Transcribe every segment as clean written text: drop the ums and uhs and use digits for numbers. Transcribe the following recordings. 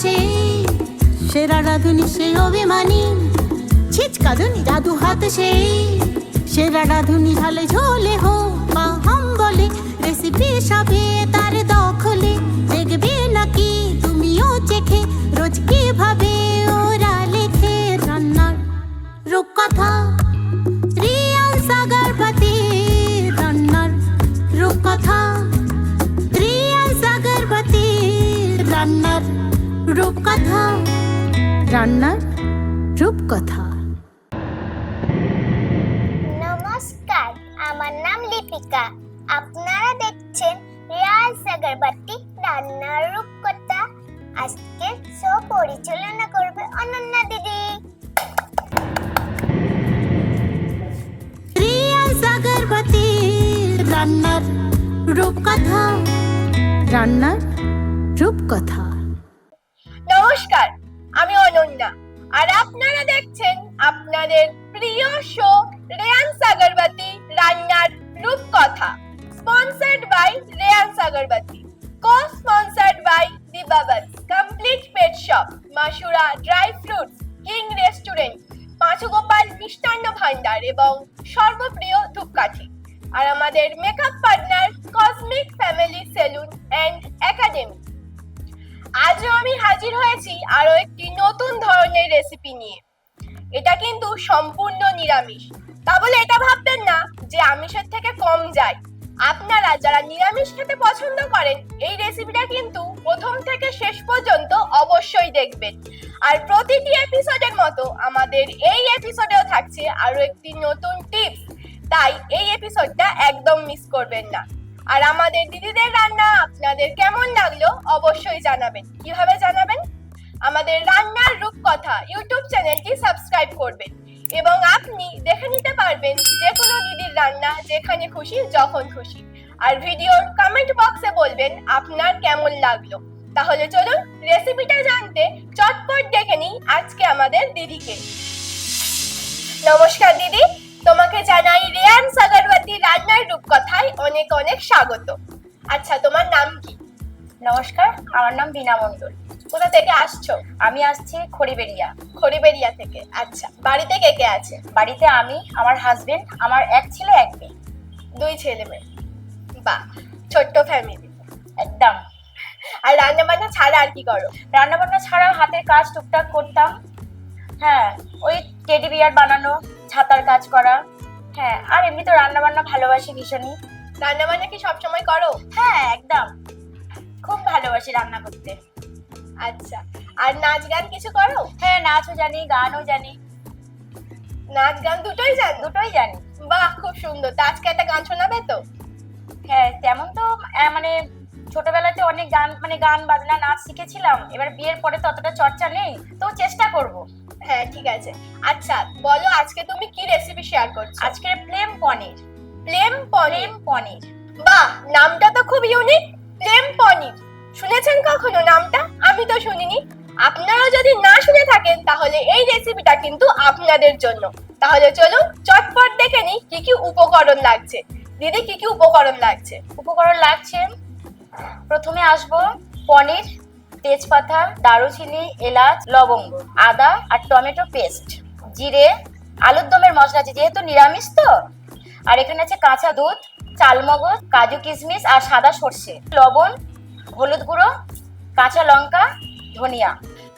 সে, সেরা রাঁধুনি সে অভিমানী, ছিচকাদুনি জাদু হাত সে, সেরা রাঁধুনি ঝালে ঝোলে হোক বা হাম বলে, রেসিপি সবে তার দখলে, দেখবে নাকি তুমিও চেখে রোজ কিভাবে ওরা লেখে রান্নার রূপকথা। রিয়ান সাগরবতী রান্নার রূপকথা, রিয়ান সাগরবতী রান্নার রূপকথা, রান্নার রূপকথা। নমস্কার, আমার নাম লিপিকা। আপনারা দেখছেন রিয়ান সাগরবতী রান্নার রূপকথা। আজকে শো পরিচালনা করবে অনন্যা দিদি। রিয়ান সাগরবতী রান্নার রূপকথা, রান্নার রূপকথা। নমস্কার, আমি অনন্যা, আর আপনারা দেখছেন আপনাদের প্রিয় শো রিয়ান সাগরবতী রান্নার রূপকথা, sponsored by Riyan Sagarbati, co-sponsored by The Bubbles, Complete Pet Shop, Masura dry fruits, king restaurant, Panchugopal মিষ্টান্ন ভান্ডার এবং সর্বপ্রিয় ধূপকাঠি, আর আমাদের makeup partner cosmic family salon and academy. আজও আমি হাজির হয়েছি আরো একটি নতুন ধরনের রেসিপি নিয়ে। এটা কিন্তু সম্পূর্ণ নিরামিষ, তা বলে এটা ভাববেন না যে আমিষের থেকে কম যায়। আপনারা যারা নিরামিষ খেতে পছন্দ করেন, এই রেসিপিটা কিন্তু প্রথম থেকে শেষ পর্যন্ত অবশ্যই দেখবেন। আর প্রতিটি এপিসোডের মতো আমাদের এই এপিসোডেও থাকছে আরো একটি নতুন টিপস, তাই এই এপিসোডটা একদম মিস করবেন না। আর আমাদের দিদিদের রান্না আপনাদের কেমন লাগলো অবশ্যই জানাবেন। কিভাবে জানাবেন? আমাদের রান্নার রূপকথা ইউটিউব চ্যানেলটি সাবস্ক্রাইব করবেন এবং আপনি দেখে নিতে পারবেন যে কোনো দিদির রান্না যেখানে খুশি যখন খুশি। আর ভিডিওর কমেন্ট বক্সে বলবেন আপনার কেমন লাগলো। তাহলে চলুন রেসিপিটা জানতে চটপট দেখে নিই আজকে আমাদের দিদিকে। নমস্কার দিদি, তোমাকে জানাই রিয়ান সাগরবতী রান্নার রূপকথায় অনেক অনেক স্বাগত। আচ্ছা, তোমার নাম কি? নমস্কার, আমার নাম বীণা মণ্ডল। কোথা থেকে আসছো? আমি আসছি খড়িবেড়িয়া। খড়িবেড়িয়া থেকে। আচ্ছা, বাড়িতে কে কে আছে? বাড়িতে আমি, আমার হাজবেন্ড, আমার এক ছেলে এক মেয়ে। 2 ছেলে মেয়ে। বাহ, ছোট্ট ফ্যামিলি একদম। আর রান্না বান্না ছাড়া আর কি করো? রান্না বান্না ছাড়া হাতের কাজ টুকটাক করতাম। হ্যাঁ, ওই টেডি বিয়ার বানানো, ছাতার কাজ করা। হ্যাঁ, আর এমনি তো রান্না বান্না ভালোবাসি ভীষণই। রান্না বান্না কি সবসময় করো? হ্যাঁ, একদম, খুব ভালোবাসি রান্না করতে। আচ্ছা, আর নাচ গান কিছু করো? হ্যাঁ, নাচও জানি, গানও জানি। নাচ গান দুটোই জানো? দুটোই জানি। বাহ, খুব সুন্দর। তা আজকে একটা গান শোনাবে তো? হ্যাঁ, তেমন তো মানে ছোটবেলাতে অনেক গান বাজনা নাচ শিখেছিলাম। এবার বিয়ের পরে তো অতটা চর্চা নেই, তো চেষ্টা করব। হ্যাঁ, ঠিক আছে। আচ্ছা, বলো আজকে তুমি কি রেসিপি শেয়ার করছো? আজকে প্লেন পনির। প্লেন পনির? পনির, বাহ, নামটা তো খুব ইউনিক। প্লেন পনির শুনেছেন কখনো নামটা? আমি তো শুনিনি। আপনারা যদি না শুনে থাকেন তাহলে এই রেসিপিটা কিন্তু আপনাদের জন্য। তাহলে চলুন চটপট দেখে নিই কি কি উপকরণ লাগছে। দিদি, কি কি উপকরণ লাগছে? উপকরণ লাগছে, প্রথমে আসবো পনির, তেজপাতা, দারুচিনি, এলাচ, লবঙ্গ, আদা আর টমেটো পেস্ট, জিরে, আলুর দমের মশলা আছে যেহেতু নিরামিষ তো। আর এখানে আছে কাঁচা দুধ, চালমগজ, কাজু কিশমিশ আর সাদা সর্ষে, লবণ, হলুদ গুঁড়ো, কাঁচা লঙ্কা, ধনিয়া।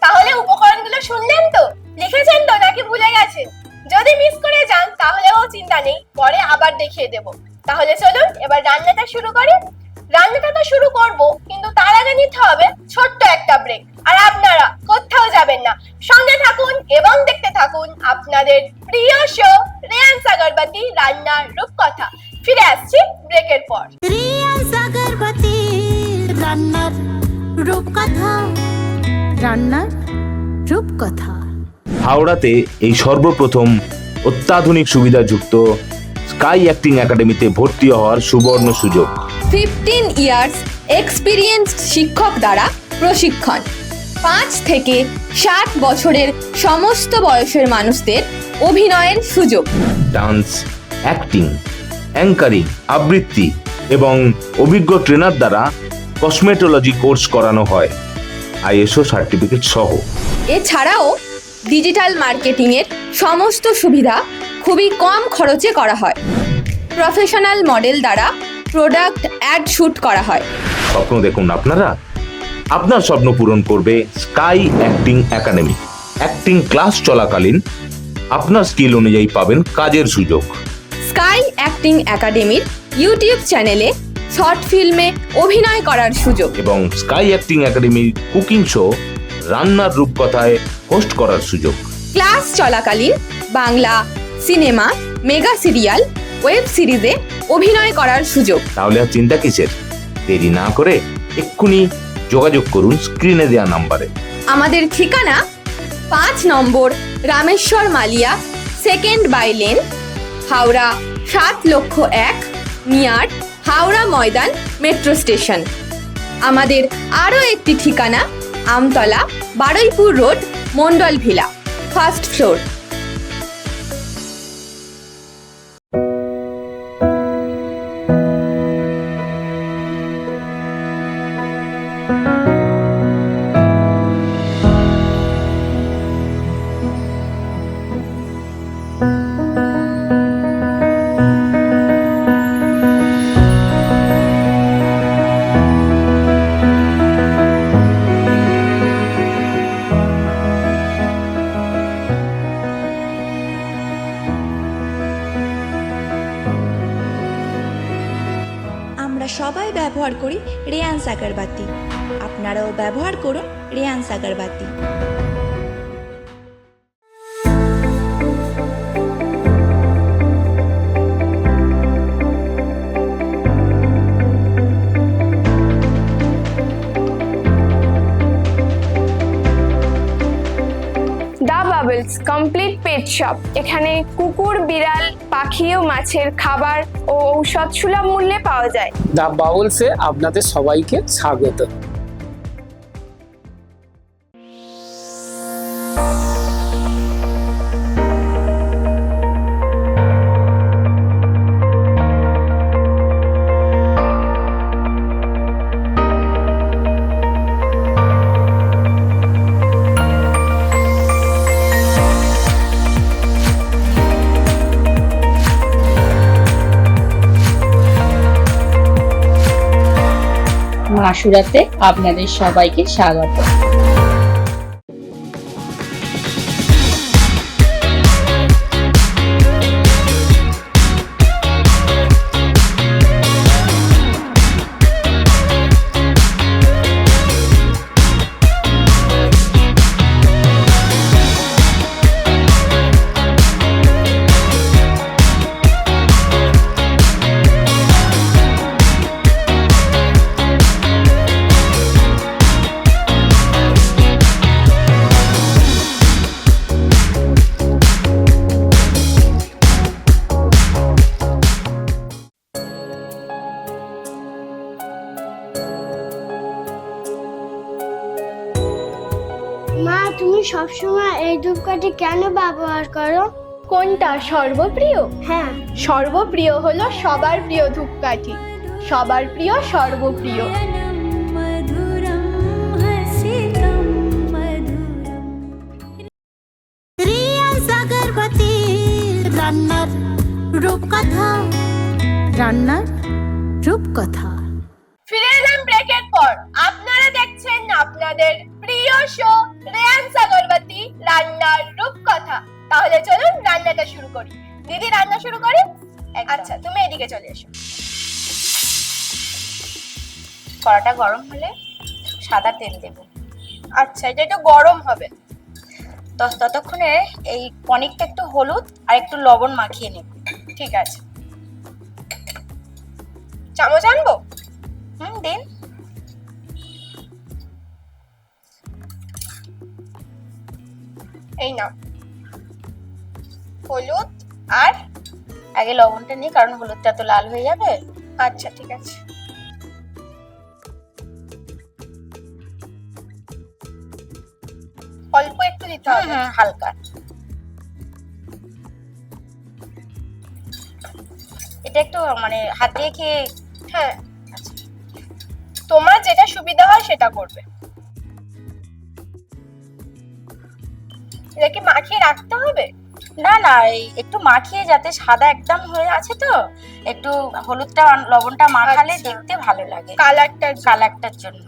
তাহলে উপকরণগুলো শুনলেন তো? লিখেছেন তো নাকি ভুলে গেছেন? যদি মিস করে যান তাহলেও চিন্তা নেই, পরে আবার দেখিয়ে দেব। তাহলে চলুন এবার রান্নাটা শুরু করি। রান্নাটা তো শুরু করব, কিন্তু তার আগে নিতে হবে ছোট্ট একটা ব্রেক। আর আপনারা কোথাও যাবেন না, সঙ্গে থাকুন এবং দেখতে থাকুন আপনাদের প্রিয় শো রিয়ান সাগরবতী রান্নার রূপকথা। ফিরে আসছি ব্রেকের পর। রিয়ান সাগরবতী রান্নার রূপকথা, রান্নার রূপকথা। হাওড়াতে এই সর্বপ্রথম অত্যাধুনিক সুবিধাযুক্ত স্কাই অ্যাক্টিং একাডেমিতে ভর্তি হওয়ার সুবর্ণ সুযোগ। 15 ইয়ার্স এক্সপিরিয়েন্সড শিক্ষক দ্বারা প্রশিক্ষণ। 5 থেকে 60 বছরের সমস্ত বয়সের মানুষদের অভিনয়ের সুযোগ। ডান্স, অ্যাক্টিং, অ্যাঙ্কারিং, আবৃত্তি এবং অভিজ্ঞ ট্রেনার দ্বারা কসমেটোলজি কোর্স করানো হয়। ISO সার্টিফিকেট সহ। এছাড়াও ডিজিটাল মার্কেটিংয়ের সমস্ত সুবিধা খুবই কম খরচে করা হয়। প্রফেশনাল মডেল দ্বারা প্রোডাক্ট অ্যাড শুট করা হয়। স্বপ্ন দেখুন আপনারা, আপনার স্বপ্ন পূরণ করবে sky acting academy. Acting class চলাকালীন আপনার স্কিল অনুযায়ী পাবেন কাজের সুযোগ। স্কাই অ্যাক্টিং একাডেমির ইউটিউব চ্যানেলে শর্ট ফিল্মে অভিনয় করার সুযোগ এবং স্কাই অ্যাক্টিং একাডেমির কুকিং শো রান্নার রূপকথায় হোস্ট করার সুযোগ। ক্লাস চলাকালীন Bangla cinema, mega serial, web সিরিজে অভিনয় করার সুযোগ। তাহলে আর চিন্তা কিসের? দেরি না করে এক্ষুনি যোগাযোগ করুন স্ক্রিনে দেওয়া নাম্বারে। আমাদের ঠিকানা 5 নম্বর Rameshwar Malia second by lane, Howrah 7,01,000 near Howrah Maidan metro station. আমাদের আরও একটি ঠিকানা Amtala Baruipur road, Mondal villa, first floor. আমরা সবাই ব্যবহার করি রেয়ান্স আগরবাতি। আপনারাও ব্যবহার করুন রেয়ান্স আগরবাতি। দা বাবলস কমপ্লিট পেট শপ। এখানে কুকুর, বিড়াল, পাখি ও মাছের খাবার ও ঔষধ সুলভ মূল্যে পাওয়া যায়। দা বাউলসে আপনাদের সবাইকে স্বাগত। মাসুরাতে আপনাদের সবাইকে স্বাগত। মা, তুমি সবসময় এই ধূপকাঠি কেন ব্যবহার করো? কোনটা সর্বপ্রিয়? হ্যাঁ, সর্বপ্রিয় হলো সবার প্রিয় ধূপকাঠি। সবার প্রিয় সর্বপ্রিয়। রিয়াজ আগরবাতি রান্নার রূপকথা, রান্নার রূপকথা। ফিরে এলাম ব্রেকের পর। আপনারা দেখছেন আপনাদের প্রিয় শো রেয়ান্স আগরবাতি রান্নার রূপকথা। তাহলে চলুন রান্নাটা শুরু করি। দিদি, রান্না শুরু করি? আচ্ছা, তুমি এদিকে চলে এসো। কড়াটা গরম হলে সাদা তেল দেব। আচ্ছা, এটা একটু গরম হবে। ততক্ষণে এই পনিরটা একটু হলুদ আর একটু লবণ মাখিয়ে নেব। ঠিক আছে। চামচ আনবো? দিন। এই নাও হলুদ। আর আগে লবণটা নিই, কারণ হলুদটা তো লাল হয়ে যাবে। আচ্ছা, ঠিক আছে। অল্প একটু দিতে হবে। হালকা। এটা একটু মানে হাত দিয়ে খেয়ে। হ্যাঁ, তোমার যেটা সুবিধা হয় সেটা করবে। এটা কি মাখিয়ে রাখতে হবে? না না, এই একটু মাখিয়ে, যাতে সাদা একদম হয়ে আছে তো একটু হলুদটা লবণটা মাখালে আচ্ছা। দেখতে ভালো লাগে, কালারটার জন্য।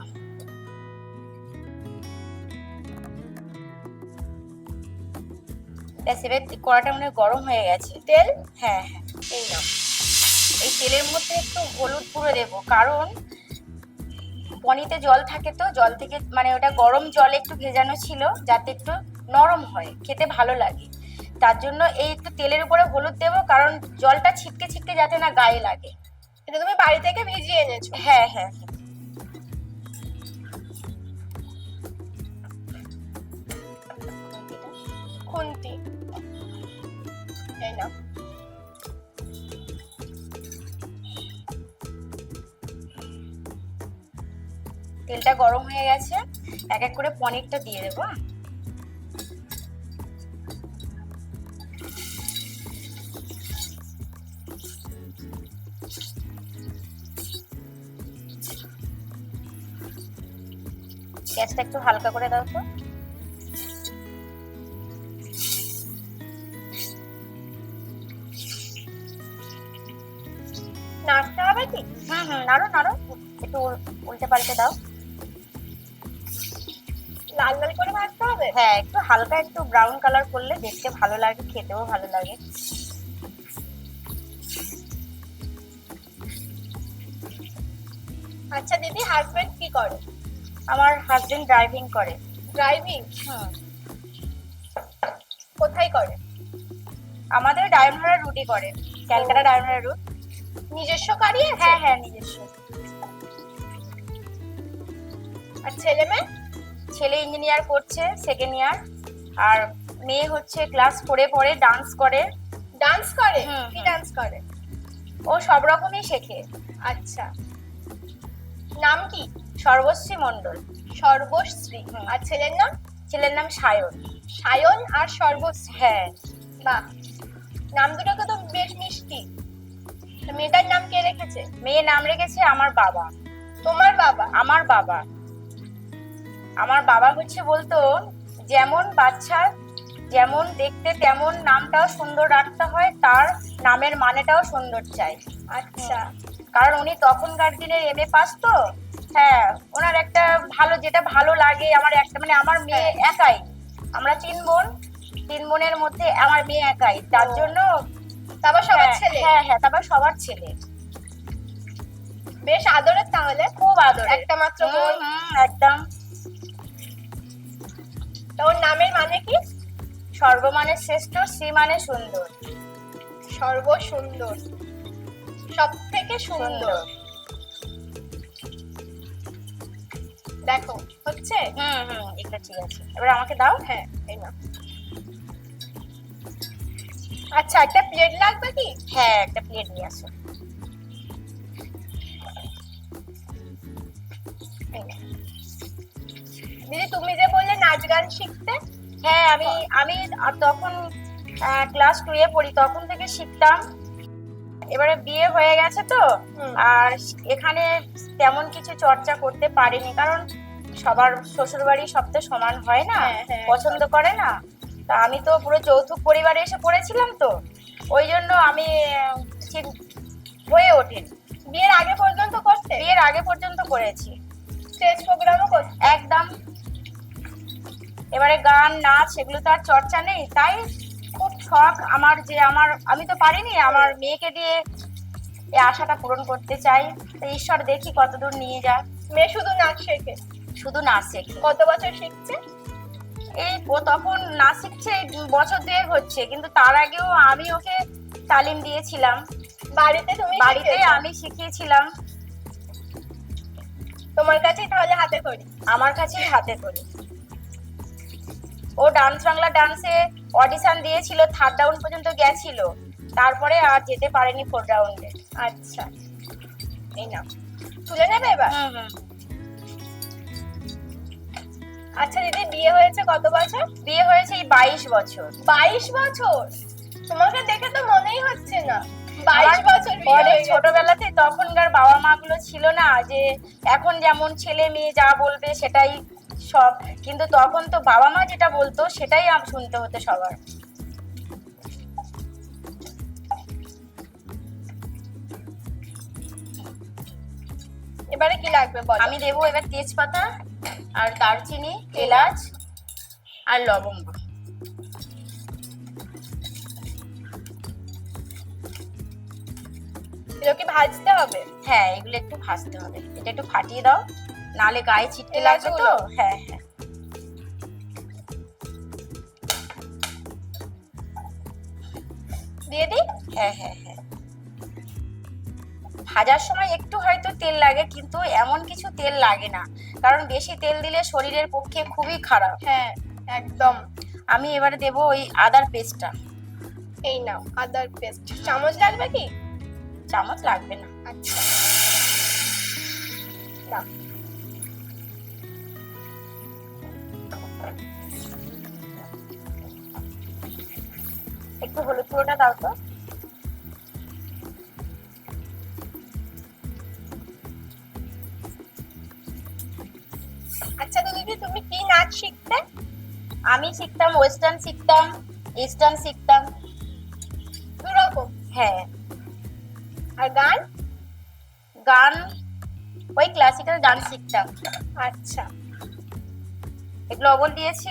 ব্যাস, এবার কড়াটা মনে হয় গরম হয়ে গেছে। তেল হ্যাঁ হ্যাঁ, এই নাও। এই তেলের মধ্যে একটু হলুদ গুঁড়ো দেবো, কারণ পনিতে জল থাকে তো, জল থেকে মানে ওটা গরম জলে একটু ভেজানো ছিল যাতে একটু নরম হয়, খেতে ভালো লাগে। তার জন্য এই একটু তেলের উপরে হলুদ দেবো, কারণ জলটা ছিটকে ছিটকে যাতে না গায়ে লাগে। এটা তুমি বাড়ি থেকে ভিজিয়ে এনেছো? হ্যাঁ হ্যাঁ, খুন্তি এই নাও। তেলটা গরম হয়ে গেছে, এক এক করে পনিরটা দিয়ে দেবো। গ্যাসটা একটু হালকা করে দাও তো। নাড়তে হবে কি? নাড়ো নাড়ো, একটু উল্টে পাল্টে দাও। লাল লাল করে ভাজতে হবে? হ্যাঁ, একটু হালকা একটু ব্রাউন কালার করলে দেখতে ভালো লাগে, খেতেও ভালো লাগে। আচ্ছা দিদি, হাজবেন্ড কি করে? আমার হাজবেন্ড ড্রাইভিং করে। ড্রাইভিং? কোথায় করে? আমাদের ডায়মন্ডের রুটই করে, ক্যালকাটা ডায়মন্ডের রুট। নিজস্ব গাড়ি আছে? হ্যাঁ হ্যাঁ, নিজস্ব। আর ছেলে মেয়ে? ছেলে ইঞ্জিনিয়ার করছে, সেকেন্ড ইয়ার, আর মেয়ে হচ্ছে ক্লাস 4-এ পড়ে, ডান্স করে। ডান্স করে? হুম, কি হুম। ডান্স করে? ও সব রকমই শেখে। আচ্ছা, নাম কি? সর্বশ্রী মণ্ডল। সর্বশ্রী। হুম। আর ছেলের নাম? ছেলের নাম সায়ন। সায়ন আর সর্বশ্রী? হ্যাঁ। বাহ, নাম দুটোকে তো বেশ মিষ্টি। তো মেয়েটার নাম কে রেখেছে? মেয়ের নাম রেখেছে আমার বাবা। তোমার বাবা? আমার বাবা। আমার বাবা হচ্ছে বলতো, যেমন বাচ্চা যেমন দেখতে তেমন নামটাও সুন্দর রাখতে হয়, তার নামের মানেটাও সুন্দর চাই। আচ্ছা, কারণ উনি তখনকার দিনের MA পাস তো। হ্যাঁ, ওনার একটা ভালো, যেটা ভালো লাগে। আমার একটা মানে আমার মেয়ে একাই, আমরা 3 বোন, 3 বোনের মধ্যে আমার মেয়ে একাই, তার জন্য। তারপর সবার ছেলে? হ্যাঁ হ্যাঁ, তারপর সবার ছেলে। বেশ আদরের তাহলে? খুব আদর, একটা মাত্র বোন। একদম। তো ওর নামের মানে কি? সর্ব মানে শ্রেষ্ঠ, শ্রী মানে সুন্দর। সর্ব সুন্দর, সব থেকে সুন্দর। দেখো হচ্ছে? এটা ঠিক আছে, এবার আমাকে দাও। হ্যাঁ, এই নাও। আচ্ছা, একটা প্লেট লাগবে কি? হ্যাঁ, একটা প্লেট নিয়ে আসো। দিদি, তুমি যে বললে নাচ গান শিখতে? হ্যাঁ, আমি তখন ক্লাস 2-এ পড়ি, তখন থেকে শিখতাম। এবারে বিয়ে হয়ে গেছে তো, আর এখানে তেমন কিছু চর্চা করতে পারিনি, কারণ সবার শ্বশুর বাড়ি সব তো সমান হয় না, পছন্দ করে না। তা আমি তো পুরো যৌথ পরিবারে এসে পড়েছিলাম তো, ওই জন্য আমি ঠিক হয়ে ওঠেনি। বিয়ের আগে পর্যন্ত করতে? বিয়ের আগে পর্যন্ত করেছি, স্টেজ প্রোগ্রামও করতে? একদম। এবারে গান নাচ সেগুলো তো আর চর্চা নেই, তাই খুব শখ আমার যে আমি তো পারিনি, আমার মেয়েকে দিয়ে এই আশাটা পূরণ করতে চাই। তো ঈশ্বর দেখি কতদূর নিয়ে যায়। মেয়ে শুধু নাচ শেখে? শুধু নাচ শেখে। কত বছর শিখছে? এই ও তখন নাচ শিখছে, বছর 2 হচ্ছে, কিন্তু তার আগেও আমি ওকে তালিম দিয়েছিলাম। বাড়িতে? তুমি বাড়িতে আমি শিখিয়েছিলাম। তোমার কাছেই তাহলে হাতে করি? আমার কাছেই হাতে করি। ও ডান্স বাংলা ডান্সে অডিশন দিয়েছিল, 3rd রাউন্ড পর্যন্ত গেছিল, তারপরে আর যেতে পারেনি 4th রাউন্ডে। আচ্ছা, এই নাও, তুলে নেবে এবার? আচ্ছা দিদি, বিয়ে হয়েছে কত বছর? বিয়ে হয়েছে এই 22 বছর। 22 বছর? তোমাকে দেখে তো মনেই হচ্ছে না 22 বছর বিয়ে অনেক হয়ে গেছে। ছোটবেলাতে তখনকার বাবা মা গুলো ছিল না, যে এখন যেমন ছেলে মেয়ে যা বলবে সেটাই সব, কিন্তু তখন তো বাবা মা যেটা বলতো সেটাই শুনতে হতো সবার। এবারে কি লাগবে বলো? আমি দেবো এবার তেজপাতা আর দারচিনি, এলাচ আর লবঙ্গ। এগুলো কি ভাজতে হবে? হ্যাঁ, এগুলো একটু ভাজতে হবে। এটা একটু ফাটিয়ে দাও, নালে গায়ে ছিটকে লাগবে তো। হ্যাঁ হ্যাঁ, দিয়ে দিই? হ্যাঁ হ্যাঁ হ্যাঁ। ভাজার সময় একটু হয়তো তেল লাগে, কিন্তু এমন কিছু তেল লাগে না, কারণ বেশি তেল দিলে শরীরের পক্ষে খুবই খারাপ। হ্যাঁ একদম। আমি এবারে দেবো ওই আদার পেস্টটা। এই নাও আদার পেস্ট। চামচ লাগবে কি? চামচ লাগবে না। আচ্ছা নাও। একটু হলুদ গুঁড়োটা দাও তো। আচ্ছা দিদি, তুমি কি নাচ শিখতে? আমি শিখতাম ওয়েস্টার্ন, শিখতাম ইস্টার্ন, শিখতাম দুরকম। হ্যাঁ। আর গান? গান ওই ক্লাসিক্যাল গান শিখতাম। আচ্ছা। একটু লবণ দিয়েছি,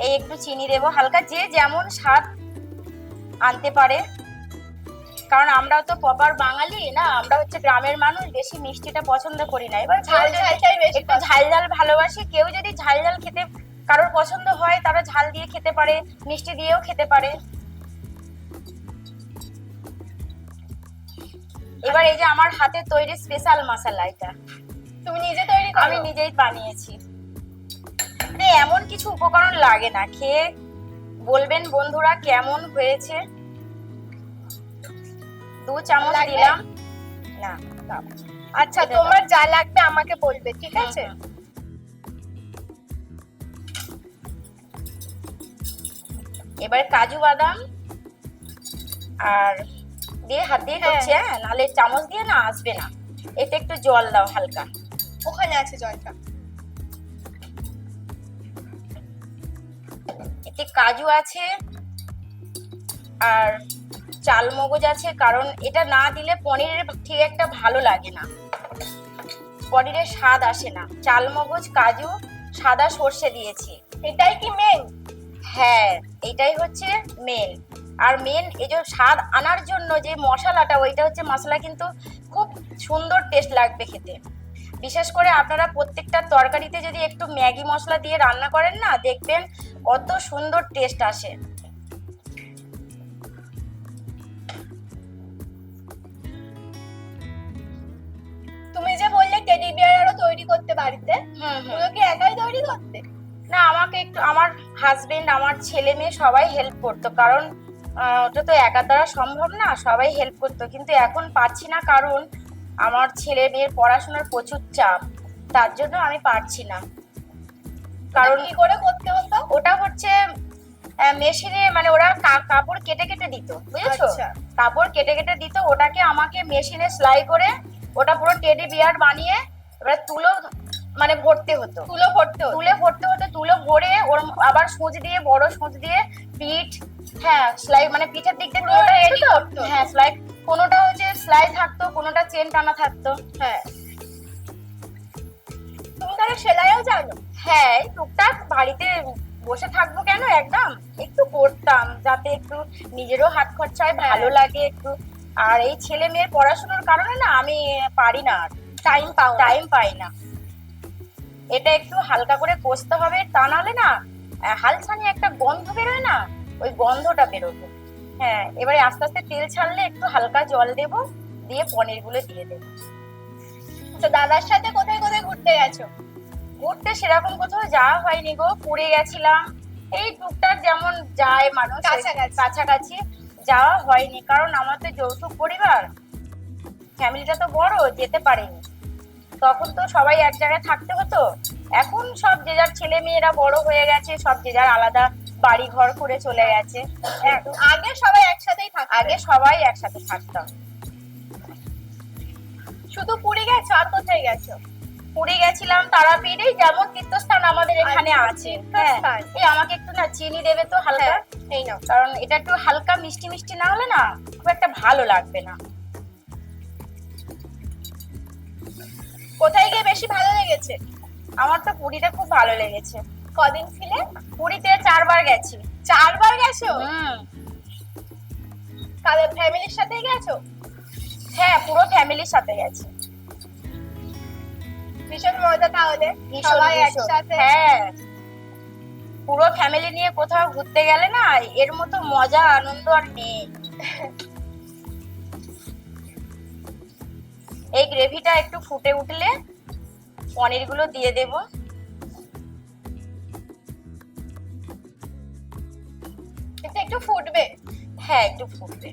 এই একটু চিনি দেবো হালকা, যে যেমন স্বাদ আনতে পারে, কারণ আমরাও তো প্রপার বাঙালি না, আমরা হচ্ছে গ্রামের মানুষ, বেশি মিষ্টিটা পছন্দ করি না। এবার ঝাল ঝালটাই বেশি একটু ঝাল ঝাল ভালোবাসি। কেউ যদি ঝাল ঝাল খেতে কারোর পছন্দ হয়, তারা ঝাল দিয়ে খেতে পারে, মিষ্টি দিয়েও খেতে পারে। এবার এই যে আমার হাতে তৈরি স্পেশাল মশলা, এটা তুমি নিজে তৈরি করো? আমি নিজেই বানিয়েছি। এমন কিছু উপকরণ লাগে না, খেয়ে বলবেন বন্ধুরা কেমন হয়েছে। 2 চামচ দিলাম না। আচ্ছা, তোমার যা লাগবে আমাকে বলবে, ঠিক আছে? এবার কাজু বাদাম আর দিয়ে হাত দিয়ে করছি, হ্যাঁ, নালে চামচ দিয়ে না আসবে না। এতে একটু জল দাও হালকা। ওখানে আছে জলটা। এতে কাজু আছে আর চাল মগজ আছে, কারণ এটা না দিলে পনিরের ঠিক একটা ভালো লাগে না, পনিরের স্বাদ আসে না। চাল মগজ, কাজু, সাদা সর্ষে দিয়েছি। এটাই কি মেন? হ্যাঁ, এটাই হচ্ছে মেন। আর মেন এই যে স্বাদ আনার জন্য যে মশলাটা, ওইটা হচ্ছে মশলা, কিন্তু খুব সুন্দর টেস্ট লাগবে খেতে। বিশেষ করে আপনারা প্রত্যেকটা তরকারিতে যদি একটু ম্যাগি মশলা দিয়ে রান্না করেন না, দেখবেন কত সুন্দর টেস্ট আসে। তুমি যে বললে টেডি বিয়ার আরো তৈরি করতে বাড়িতে, ওগুলো কি একাই তৈরি করতে? না, আমাকে একটু আমার হাজবেন্ড, আমার ছেলে মেয়ে সবাই হেল্প করতো, কারণ ওটা তো একার দ্বারা সম্ভব না, সবাই হেল্প করতো। কিন্তু এখন পারছি না, কারণ আমার ছেলে মেয়ের পড়াশোনার প্রচুর চাপ, তার জন্য আমি পারছি না। কারণ কি করে করতে হতো? ওটা হচ্ছে মেশিনে, মানে ওরা কাপড় কেটে কেটে দিত, বুঝেছো? আচ্ছা। কাপড় কেটে কেটে দিত, ওটাকে আমাকে মেশিনে সেলাই করে ওটা পুরো টেডি বিয়ার বানিয়ে এবার তুলো মানে ভরতে হতো, তুলো ভরতে হতো, তুলো ভরে ওর আবার সূচ দিয়ে, বড় সূচ দিয়ে পিঠ, হ্যাঁ সেলাই, মানে পিঠের দিক দিয়ে পুরোটা রেডি করতো। হ্যাঁ, সেলাই, কোনোটা হচ্ছে সেলাই থাকতো, কোনোটা চেন টানা থাকতো। হ্যাঁ। তুমি তাহলে সেলাইও জানো? হ্যাঁ, টুকটাক, বাড়িতে বসে থাকবো কেন, একদম একটু করতাম, যাতে একটু নিজেরও হাত খরচায় ভালো লাগে একটু। আর এই ছেলে মেয়ের পড়াশোনার কারণে না আমি পারি না, টাইম পাই না। এটা একটু হালকা করে কষতে হবে, তা নাহলে না হালছানি একটা গন্ধ বেরোয় না, ওই গন্ধটা বেরোবে। হ্যাঁ, এবারে আস্তে আস্তে তেল ছাড়লে একটু হালকা জল দেব, দিয়ে পনির গুলো দিয়ে দেবো। তো দাদার সাথে কোথায় কোথায় ঘুরতে গেছো? ঘুরতে সেরকম কোথাও যাওয়া হয়নি গো, পুরী গেছিলাম, এই টুকটাক যেমন যায় মানুষ কাছাকাছি, যাওয়া হয়নি, কারণ আমার তো যৌথ পরিবার, ফ্যামিলিটা তো বড়, যেতে পারিনি। তখন তো সবাই এক জায়গায় থাকতে হতো, এখন সব যে যার ছেলে মেয়েরা বড় হয়ে গেছে, সব যে যার আলাদা বাড়ি ঘর করে চলে গেছে। আগে সবাই একসাথেই থাকতো। আগে সবাই একসাথে থাকতাম। শুধু পুরী গেছো আর কোথায় গেছো? পুরী গেছিলাম তারাপীঠ, এই যেমন তীর্থস্থান আমাদের এখানে আছে। তীর্থস্থান। এই আমাকে একটু না চিনি দেবে তো হালকা, হ্যাঁ, এই নাও। কারণ এটা একটু হালকা মিষ্টি মিষ্টি না হলে না খুব একটা ভালো লাগবে না। কোথায় গিয়ে বেশি ভালো লেগেছে? আমার তো পুরীতে খুব ভালো লেগেছে। কদিন ছিলে? পুরীতে 4 বার গেছি। 4 বার গেছো? হুম। কাদের ফ্যামিলির সাথে গেছো? হ্যাঁ, পুরো ফ্যামিলির সাথে গেছি। ভীষণ মজা তাহলে ভীষণ, সবাই ভীষণ। একসাথে। হ্যাঁ, পুরো ফ্যামিলি নিয়ে কোথাও ঘুরতে গেলে না এর মতো মজা আনন্দ আর নেই। এই গ্রেভিটা একটু ফুটে উঠলে পনিরগুলো দিয়ে দেব। এটা একটু ফুটবে। হ্যাঁ, একটু ফুটবে।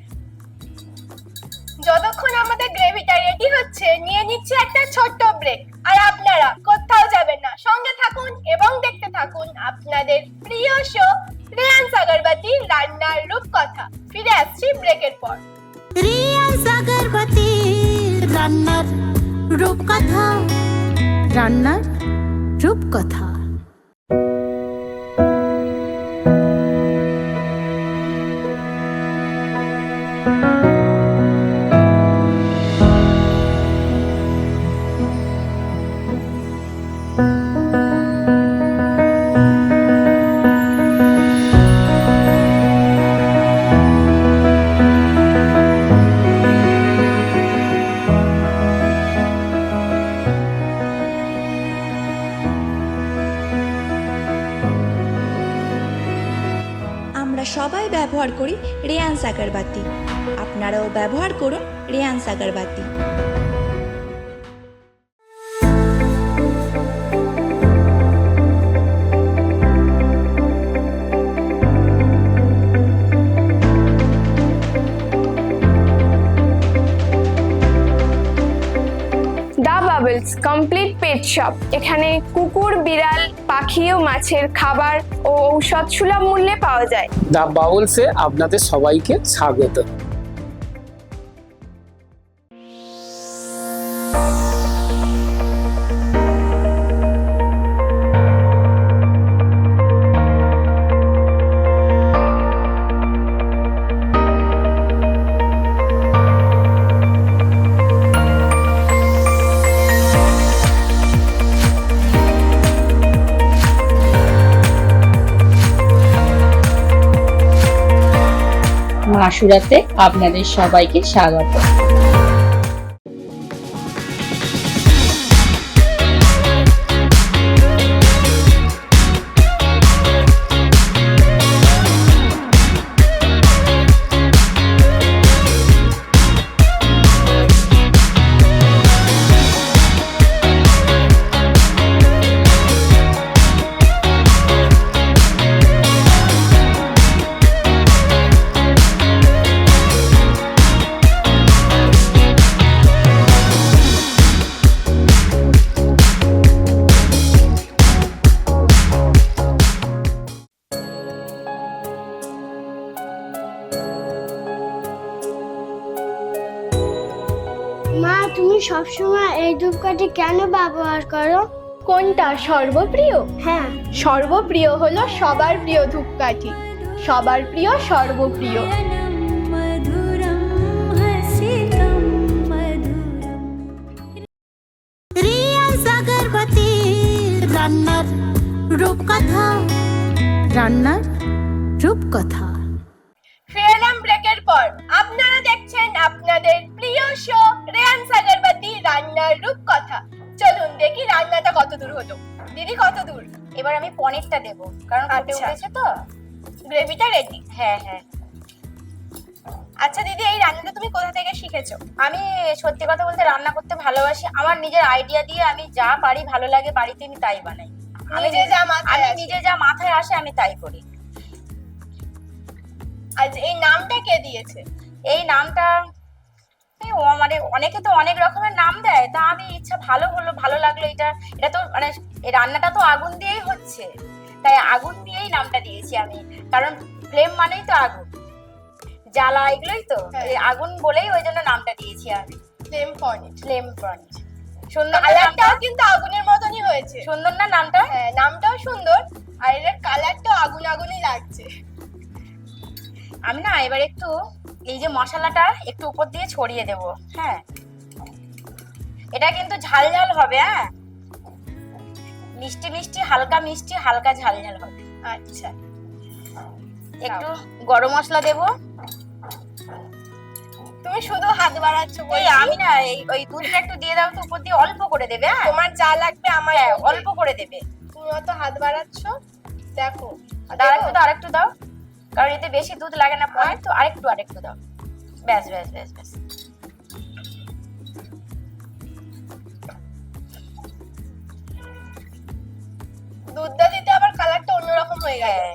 যতক্ষণ আমাদের গ্রেভিটা রেডি হচ্ছে নিয়ে নিচ্ছে একটা ছোট্ট ব্রেক। আর আপনারা কোথাও যাবেন না, সঙ্গে থাকুন এবং দেখতে থাকুন আপনাদের প্রিয় শো রেয়ান্স আগরবাতি রান্নার রূপকথা। ফিরে আসছি ব্রেকের পর। রিয়ান্স আগরবাতি রান্নার রূপকথা, রান্নার রূপকথা। আমরা সবাই ব্যবহার করি রেয়ান্স আগরবাতি। আপনারাও ব্যবহার করুন রেয়ান্স আগরবাতি। The bubbles complete pet shop. এখানে কুকুর, বিড়াল, পাখি ও মাছের খাবার ও ঔষধ সুলভ মূল্যে পাওয়া যায়। দ্য বাউলসে আপনাদের সবাইকে স্বাগত। মাসুরাতে আপনাদের সবাইকে স্বাগত। মা, তুমি সবসময় এই ধূপকাঠি কেন ব্যবহার করো? কোনটা সর্বপ্রিয়? হ্যাঁ। সর্বপ্রিয় হলো সবার প্রিয় ধূপকাঠি, সবার প্রিয় সর্বপ্রিয়। রিয়ান্স আগরবাতি রান্নার রূপকথা, রান্নার রূপকথা। ফিরে এলাম ব্রেকের পর। আপনারা দেখছেন আপনাদের প্রিয় শো রেয়ান্স আগরবাতি রান্নার রূপকথা। চলুন দেখি রান্নাটা কত দূর হলো। দিদি কত দূর? এবার আমি পনিরটা দেব, কারণ ফুটে আচ্ছা। উঠেছে তো। গ্রেভিটা রেডি? হ্যাঁ হ্যাঁ। আচ্ছা দিদি, এই রান্নাটা তুমি কোথা থেকে শিখেছো? আমি সত্যি কথা বলতে রান্না করতে ভালোবাসি। আমার নিজের আইডিয়া দিয়ে আমি যা পারি ভালো লাগে বাড়িতে আমি তাই বানাই। আমি নিজে যা মাথায় আসে আমি তাই করি। আজ এই নামটা কে দিয়েছে? এই নামটা মানে অনেকে তো অনেক রকমের নাম দেয়, তা আমি ইচ্ছা ভালো লাগলো এটা তো মানে এই রান্নাটা তো আগুন দিয়েই হচ্ছে, তাই আগুন দিয়েই নামটা দিয়েছি আমি। কারণ ফ্লেম মানেই তো আগুন, জ্বালা, এগুলোই তো। হ্যাঁ। এই আগুন বলেই ওই জন্য নামটা দিয়েছি আমি ফ্লেম পনির। ফ্লেম পনির। সুন্দর না কালারটাও নামটা? কিন্তু আগুনের মতনই হয়েছে। সুন্দর না নামটা? হ্যাঁ, নামটাও সুন্দর আর এর কালারটাও আগুন আগুনই লাগছে। আমি না এবার একটু এই যে মশলাটা একটু উপর দিয়ে ছড়িয়ে দেব। হ্যাঁ, এটা কিন্তু ঝাল ঝাল হবে। হ্যাঁ, মিষ্টি মিষ্টি, হালকা মিষ্টি, হালকা ঝাল ঝাল হবে। আচ্ছা, একটু গরম মশলা দেব। তুমি শুধু হাত বাড়াচ্ছ এই বলছি। আমি না এই ওই দুধটা একটু দিয়ে দাও তো, উপর দিয়ে অল্প করে দেবে। হ্যাঁ, তোমার যা লাগবে আমার হ্যাঁ, করতে। অল্প করে দেবে। তুমি অত হাত বাড়াচ্ছ, দেখো। আরেকটু দাও, আরেকটু দাও, কারণ এতে বেশি দুধ লাগে না পনির তো। আরেকটু দাও। ব্যাস ব্যাস ব্যাস ব্যাস। দুধটা দিতে আবার কালারটা অন্যরকম হয়ে গেল। হ্যাঁ,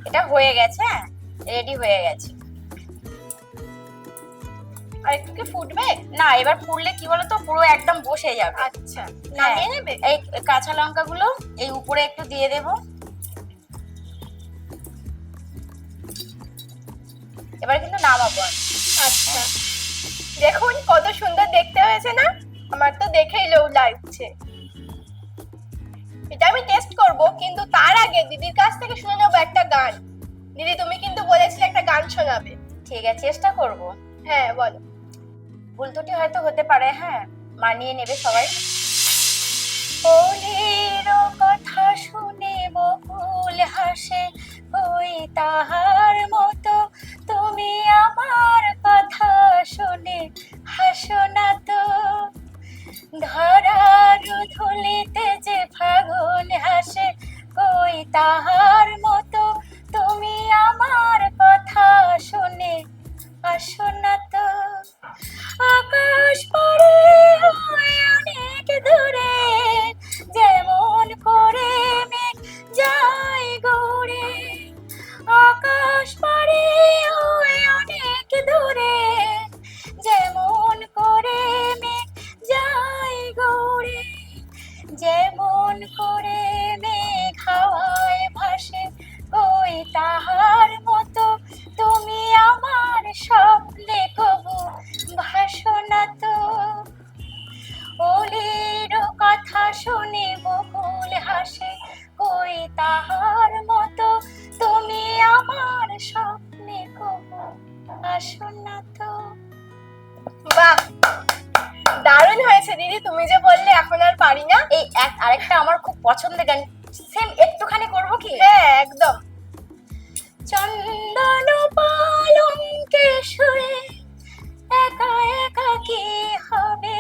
এটা হয়ে গেছে। হ্যাঁ, রেডি হয়ে গেছে। আর একটু কি ফুটবে? না, এবার ফুললে কি বলতো, পুরো একদম বসে যাবে। আচ্ছা, নামিয়ে হ্যাঁ, নেবে? এই কাঁচা লঙ্কা গুলো এই উপরে একটু দিয়ে দেব। এবার কিন্তু নামাবো আমি। আচ্ছা, দেখুন কত সুন্দর দেখতে হয়েছে না? আমার তো দেখেই লোভ লাগছে। এটা আমি টেস্ট করব, কিন্তু তার আগে দিদির কাছ থেকে শুনে নেবো একটা গান। দিদি, তুমি কিন্তু বলেছিলে একটা গান শোনাবে। ঠিক আছে, চেষ্টা করব। হ্যাঁ, বলো। ভুল ত্রুটি হয়তো হতে পারে। হ্যাঁ, মানিয়ে নেবে সবাই। বলির কথা শুনে বকুল হাসে, ওই তাহার মতো তুমি আমার কথা শুনে হাসো না তো। ধরার ধুলিতে যে ফাগুন হাসে, ওই তাহার মতো তুমি আমার কথা শুনে আসো না তো। আকাশ পারে হয় অনেক দূরে, যেমন করে মেঘ যায় গড়ে। আকাশ পারে হয় অনেক দূরে, যেমন করে মেঘ যায় গড়ে। যেমন করে মেঘ হাওয়ায় ভাসে, ওই তাহার মতো তুমি আমার স্বপ্নে কবু ভাসো না তো। ওলির কথা শুনে বকুল হাসে, ওই তাহার মতো তুমি আমার স্বপ্নে কবু আসো না তো। বাহ, দারুণ হয়েছে দিদি। তুমি যে বললে এখন আর পারি না। এই আরেকটা আমার খুব পছন্দের গান, সেম একটুখানি করবো কি? হ্যাঁ, একদম। চন্দন পালঙ্কে শুয়ে একা একা কি হবে,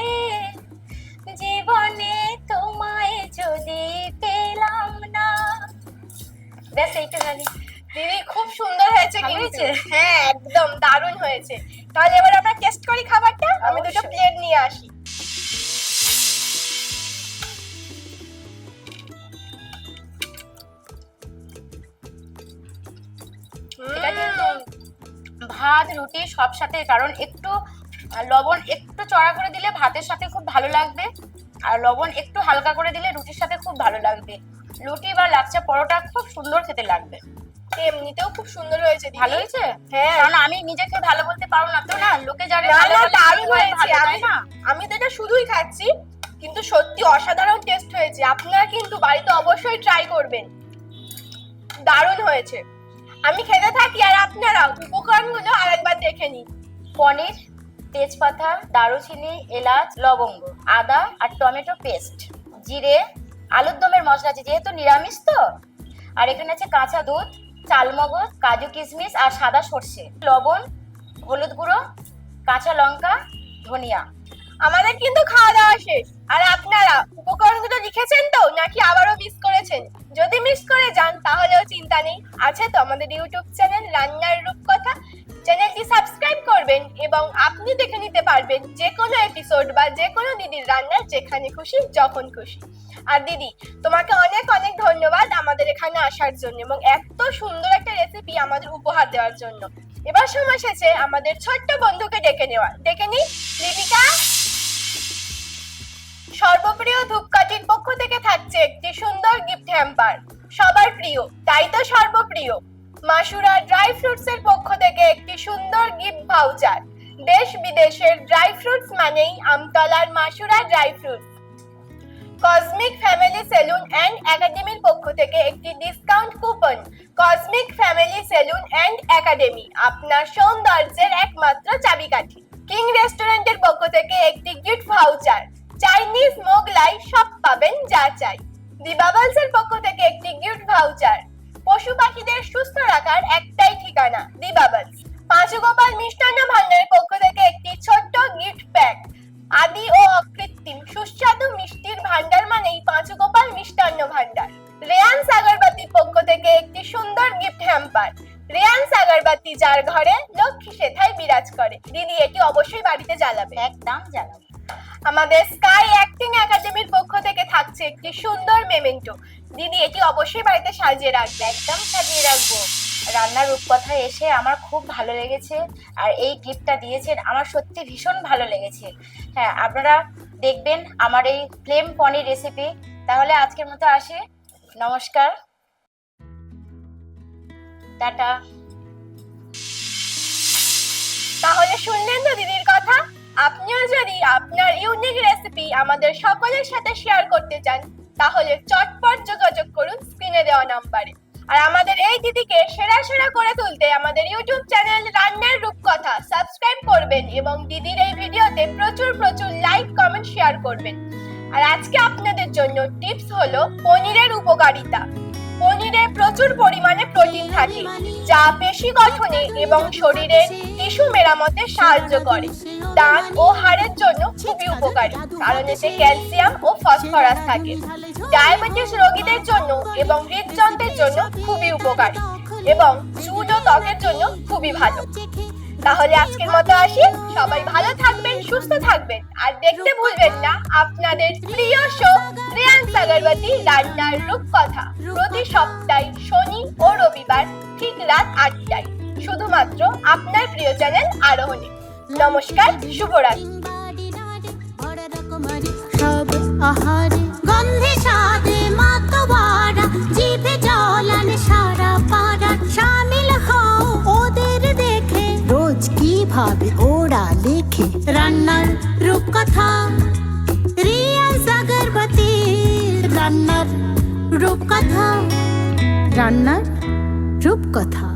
জীবনে তোমায় যদি পেলাম না। ব্যাস এইটুখানি। দিদি, খুব সুন্দর হয়েছে ভালো কিন্তু। হয়েছে? হ্যাঁ, একদম দারুণ হয়েছে। তাহলে এবার আমরা টেস্ট করি খাবারটা। আমি দুটো অবশ্যই। প্লেট নিয়ে আসি। এটা কিন্তু ভাত রুটি সব সাথে, কারণ একটু লবণ একটু চড়া করে দিলে ভাতের সাথে খুব ভালো লাগবে, আর লবণ একটু হালকা করে দিলে রুটির সাথে খুব ভালো লাগবে। রুটি বা লাচ্ছা পরোটা খুব সুন্দর খেতে লাগবে। এমনিতেও খুব সুন্দর হয়েছে দিদি। ভালো হয়েছে? হ্যাঁ। কারণ আমি নিজেকে ভালো বলতে পারবো না তো, না লোকে জানে না, ভালো না, বলে, দারুণ ভালো হয়েছে। তাই না? আমি তো এটা শুধুই খাচ্ছি, কিন্তু সত্যি অসাধারণ টেস্ট হয়েছে। আপনারা কিন্তু বাড়িতে অবশ্যই ট্রাই করবেন। দারুণ হয়েছে। আমি খেতে থাকি আর আপনারা উপকরণগুলো আরেকবার দেখে নিন। পনির, তেজপাতা, দারুচিনি, এলাচ, লবঙ্গ, আদা আর টমেটো পেস্ট, জিরে, আলুর দমের মশলা আছে যেহেতু নিরামিষ তো। আর এখানে আছে কাঁচা দুধ, চালমগজ, কাজু কিশমিশ আর সাদা সর্ষে, লবণ, হলুদ গুঁড়ো, কাঁচা লঙ্কা, ধনিয়া। আমাদের কিন্তু খাওয়া দাওয়া শেষ। আর আপনারা উপকরণগুলো লিখেছেন তো, নাকি আবারও মিস করেছেন? যদি মিস করে যান তাহলেও চিন্তা নেই, আছে তো আমাদের ইউটিউব চ্যানেল রান্নার রূপকথা। চ্যানেলটি সাবস্ক্রাইব করবেন এবং আপনি দেখে নিতে পারবেন যে কোনো এপিসোড বা যে কোনো দিদির রান্না, যেখানে খুশি যখন খুশি। আর দিদি, তোমাকে অনেক অনেক ধন্যবাদ আমাদের এখানে আসার জন্য এবং এত সুন্দর একটা রেসিপি আমাদের উপহার দেওয়ার জন্য। এবার সময় এসেছে আমাদের ছোট্ট বন্ধুকে ডেকে নেওয়ার। ডেকে নি লিপিকা। সর্বপ্রিয় ধূপকাঠির পক্ষ থেকে থাকছে একটি সুন্দর গিফট হ্যাম্পার, সবার প্রিয়, তাই তো সর্বপ্রিয়। মাসুরা ড্রাই ফ্রুটস এর পক্ষ থেকে একটি সুন্দর গিফট ভাউচার, দেশ বিদেশের ড্রাই ফ্রুটস মানেই আমতলার Masura dry fruits. Cosmic family salon and একাডেমির পক্ষ থেকে একটি discount coupon. Cosmic family salon and academy, আপনার সৌন্দর্যের একমাত্র চাবিকাঠি। কিং রেস্টুরেন্টের পক্ষ থেকে একটি গিফট ভাউচার। চাইনিজ মোগলাই সব পাবেন যা চাই। দি বাবলসের পক্ষ থেকে একটি গিফট ভাউচার। পশু পাখিদের সুস্থ রাখার একটাই ঠিকানা, দি বাবলস। পাঁচুগোপাল মিষ্টান্ন ভান্ডারের পক্ষ থেকে একটি ছোট্ট গিফট প্যাক। আদি ও অকৃত্রিম সুস্বাদু মিষ্টির ভান্ডার মানেই পাঁচুগোপাল মিষ্টান্ন ভান্ডার। রেয়ান্স আগরবাতির পক্ষ থেকে একটি সুন্দর গিফট হ্যাম্পার। রেয়ান্স আগরবাতি যার ঘরে লক্ষ্মী সেথায় বিরাজ করে। দিদি এটি অবশ্যই বাড়িতে জ্বালাবে। একদম জ্বালাবো। আমাদের স্কাই অ্যাক্টিং একাডেমির পক্ষ থেকে থাকছে একটি সুন্দর মেমেন্টো। দিদি এটি অবশ্যই বাড়িতে সাজিয়ে রাখবে। একদম সাজিয়ে রাখবো। রান্নার রূপকথায় এসে আমার খুব ভালো লেগেছে, আর এই গিফটটা দিয়েছেন আমার সত্যি ভীষণ ভালো লেগেছে। হ্যাঁ, আপনারা দেখবেন আমার এই ফ্লেম পনির রেসিপি। তাহলে আজকের মতো আসি, নমস্কার, টাটা। তাহলে শুনলেন তো দিদির কথা। আপনিও যদি আপনার ইউনিক রেসিপি আমাদের সকলের সাথে শেয়ার করতে চান, তাহলে চটপট যোগাযোগ করুন স্ক্রিনে দেওয়া নাম্বারে। আর আমাদের এই দিদিকে সেরা সেরা করে তুলতে আমাদের ইউটিউব চ্যানেল রান্নার রূপকথা সাবস্ক্রাইব করবেন এবং দিদির এই ভিডিওতে প্রচুর প্রচুর লাইক, কমেন্ট, শেয়ার করবেন। আর আজকে আপনাদের জন্য টিপস হলো পনিরের উপকারিতা। পনিরে প্রচুর পরিমাণে প্রোটিন থাকে, যা পেশি গঠনে এবং শরীরের টিস্যু মেরামতে সাহায্য করে। দাঁত ও হাড়ের জন্য খুবই উপকারী, কারণ এতে ক্যালসিয়াম ও ফসফরাস থাকে। ডায়াবেটিস রোগীদের জন্য এবং হৃদযন্ত্রের জন্য খুবই উপকারী এবং চুল ও ত্বকের জন্য খুবই ভালো। তাহলে আজকের মতো আসি, সবাই ভালো থাকবেন, সুস্থ থাকবেন, আর দেখতে ভুলবেন না আপনাদের প্রিয় শো রেয়ান্স আগরবাতি রান্নার রূপকথা, প্রতি সপ্তাহে শনি ও রবিবার ঠিক রাত 8টায়, শুধুমাত্র আপনার প্রিয় চ্যানেল আরোহণে। নমস্কার, শুভরাত্রি। সব আহারে গন্ধে স্বাদে মাতোয়ারা, জিভে জল আনে সারা পাড়া। শামিল হও ওদের দেখে, রোজ কিভাবে ওরা লেখে রান্নার রূপকথা। রেয়ান্স আগরবাতি রান্নার রূপকথা, রান্নার রূপকথা।